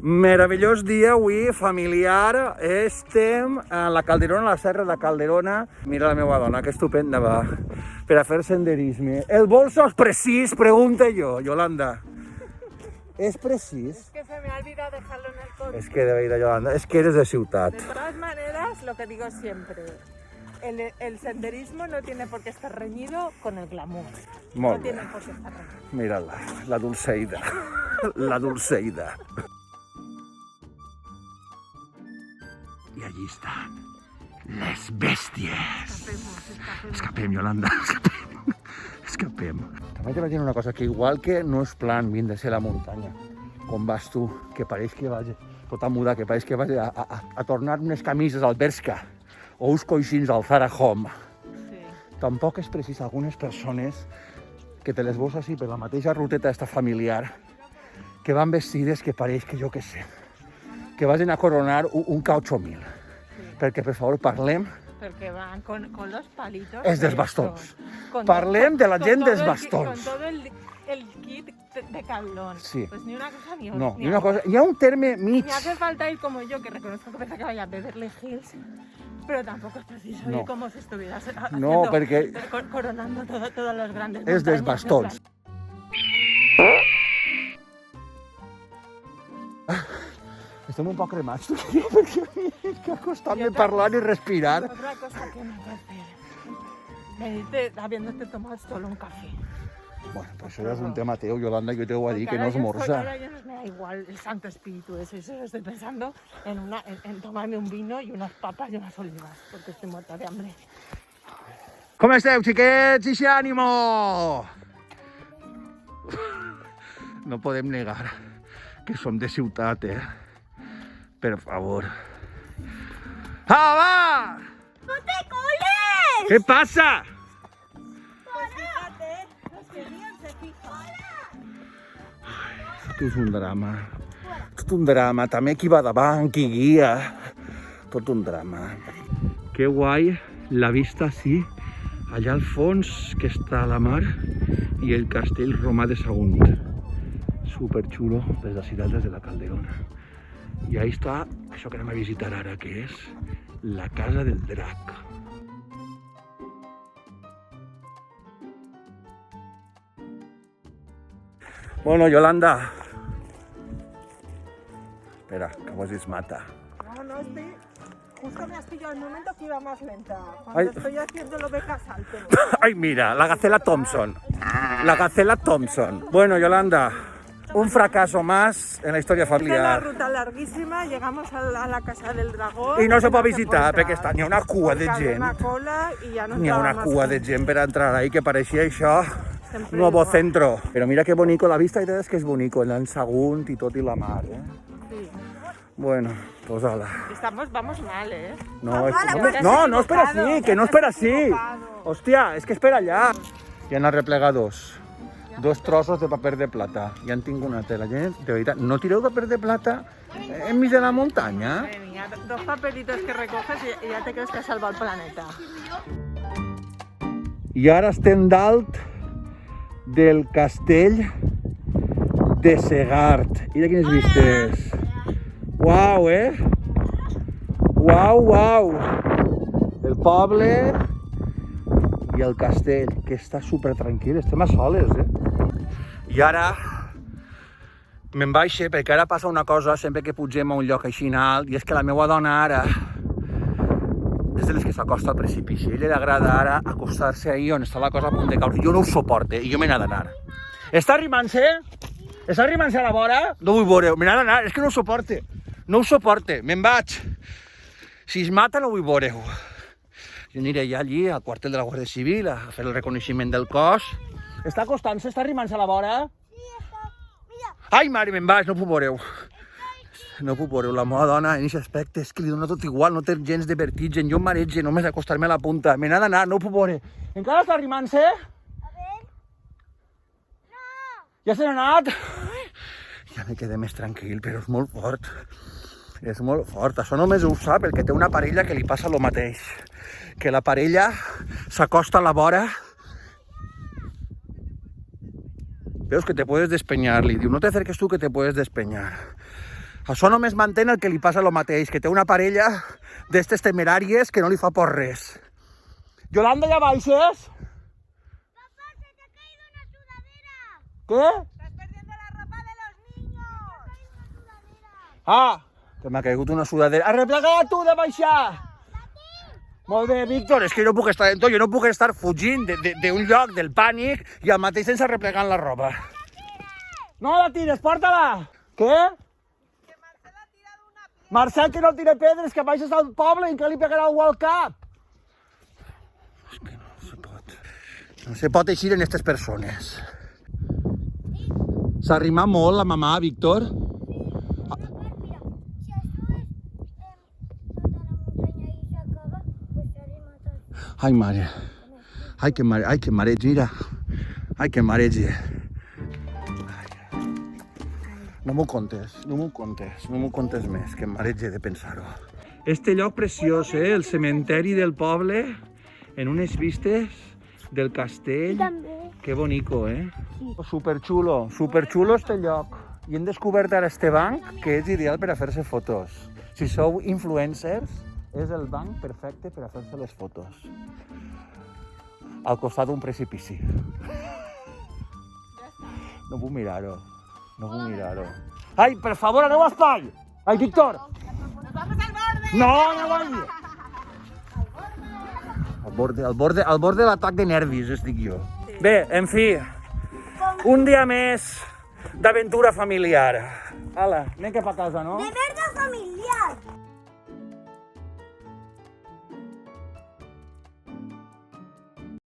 Meravellós dia avui, familiar. Estem a la Calderona, a la serra de Calderona. Mira la meva dona, que estupenda va, per a fer senderisme. El bolso és precís, pregunte jo, Yolanda. ¿Es precís? Es que se me ha olvidado dejarlo en el coche. Es que de verdad, Yolanda, es que eres de ciutat. De todas maneras, lo que digo siempre, el senderismo no tiene por qué estar reñido con el glamour. Molt No bé. tiene por qué estar reñido. Mira-la, la Dulceida. La Dulceida. I allí estan les bèsties. Escapem, Yolanda, escapem. Escapem. També te vaig dir una cosa, que igual que no és plan vindre-se a la muntanya, com vas tu, que pareix que vaig tota muda, que pareix que vaig a tornar unes camises al Bershka o uns coixins al Zara Home. Sí. Tampoc és precís algunes persones que te les veus així per la mateixa ruteta esta familiar, que van vestides que pareix que jo què sé, que vagin a coronar un K8000. Sí. Perquè, per favor, parlem Porque van con los palitos. és dels estos. bastons. Con- Parlem de la con gent todo dels el bastons. Con todo el kit de cablón. Sí. Pues ni una cosa ni No, ni i una otra. cosa, hi ha un terme mig. Ni hace falta ir como yo, que reconozco que parece que vaya a Beverly Hills, pero tampoco es preciso No. ir como si estuvieras No, perquè coronando todos los grandes és dels montañas, bastons. Estem un poc cremats, perquè m'he acostat-me parlant i respirar. Otra cosa que no puedo hacer, venirte habiéndote tomado solo un café. Bueno, pues això ja és un tema teu, Yolanda, jo t'ho he dit, que no Porque esmorza. ahora ya no me da igual el Santo Espíritu, eso estoy pensando en tomarme un vino y unas papas y unas olivas, porque estoy muerta de hambre. Com esteu, xiquets? Ixe ànimo! No podem negar que som de ciutat, Per favor. Ah, va! ¡No te coles! Què passa? Pues fíjate, los que ríen se fijan. Tot és un drama. Tot un drama. També qui va davant, qui guia. Tot un drama. Que guai la vista, sí. Allà al fons, que està la mar, i el castell romà de Sagunt. Superxulo des de ciutat, des de la Calderona. I ahí està això que anem a visitar ara, que és la Casa del Drac. Bueno, Yolanda. Espera, que vos es mata. No, estoy... Justo me has pillado el momento que iba más lenta. Ay. Cuando estoy haciendo lo de salto. Ay, mira, la Gacela Thompson. La Gacela Thompson. Bueno, Yolanda, un fracaso más en la historia Es la familiar. ruta larguísima, llegamos a la casa del dragón. I no se pot puede visitar, entrar, perquè n'hi ha una cua de porque había gent. una cola y ya no N'hi ha una entraba cua más de gente. gent per entrar ahí, que pareixia això Sempre nuevo igual. centro. Pero mira qué bonito, la vista, i és que és bonico, el Sagunt i tot i la mar, Sí. Bueno, pues ala. Vamos mal, ¿eh? No, Te has no espera equivocado, así, que no te has espera así. equivocado. Hòstia, és que espera allà. I han arreplegat dos trossos de paper de plata. I han tingut una tela. Gent, de veritat, no tireu paper de plata enmig de la muntanya? Madre mía, dos papelitos que recoges y ya te crees que has salvado el planeta. I ara estem dalt del castell de Segart. Mira quines vistes. Uau, Uau. El poble i el castell, que està super tranquil. Estem a soles, I ara me'n baixe, perquè ara passa una cosa sempre que pugem a un lloc així alt, i és que la meva dona ara és de les que s'acosta al precipici. A ella li agrada ara acostar-se ahí on està la cosa a punt de caure. Jo no ho suporte i jo me n'he d'anar. Està arrimant-se? Està arrimant-se a la vora? No vull veure, me n'he d'anar, és que no ho suporte. No ho suporte, me'n vaig. Si es mata no vull veure-ho. Jo aniré ja allí al quartel de la Guàrdia Civil a fer el reconeixement del cos. Està acostant-se, està arrimant-se a la vora? Sí, está. Mira, Ai, mare, me'n vaig, no puc veure-ho. No puc veure-ho, la meva dona en aquest aspecte és que li dona tot igual, no té gens de vertigen, jo em marege només acostar-me a la punta, me n'ha d'anar, no ho puc veure. Encara està arrimant-se? a ver. No. Ja se n'ha anat? Ja me quedé més tranquil, però és molt fort. És molt fort. Això només ho sap el que té una parella que li passa el mateix. Que la parella s'acosta a la vora. Veus que te puedes despeñar, li diu, no te acerques tú que te puedes despeñar. Això només mantén el que li passa el mateix, que té una parella d'estes temeràries que no li fa por res. Yolanda, ¿ya baixes? Papá, se te ha caído una sudadera. ¿Qué? Estás perdiendo la ropa de los niños. Se te ha caído una sudadera. Ah, que m'ha caigut una sudadera. Arreplega tu de baixar! Molt bé, Víctor, és que jo no puc estar en tot, jo no puc estar fugint d'un lloc del pànic i al mateix temps arreplegant la roba. No la tires, porta-la! Què? Que Marcel ha tirado una piedra. Marcel, que no tira pedres, que baixes al poble i que li pegarà algú al cap. És que no se pot. No se pot eixir en aquestes persones. S'arrima molt la mamà, Víctor? Mira, si subes tota la muntanya i s'acaba, pues t'arrima tot. Ai, mare. Ai, que mareig, mira. Ai, que mareig. No m'ho contes, no m'ho contes més, que em marege de pensar-ho. Este lloc preciós, el cementeri del poble, en unes vistes del castell. També. Que bonico, Superxulo este lloc. I hem descobert ara este banc que és ideal per a fer-se fotos. Si sou influencers, és el banc perfecte per a fer-se les fotos. Al costat d'un precipici. No puc mirar-ho. No puc mirar-ho. Ai, per favor, aneu a espai! Ai, Víctor! Nos vamos al borde. No, no vaig! Al borde de l'atac de nervis, estic jo. Bé, en fi, un dia més d'aventura familiar. Hala, anem cap a casa, no? De ver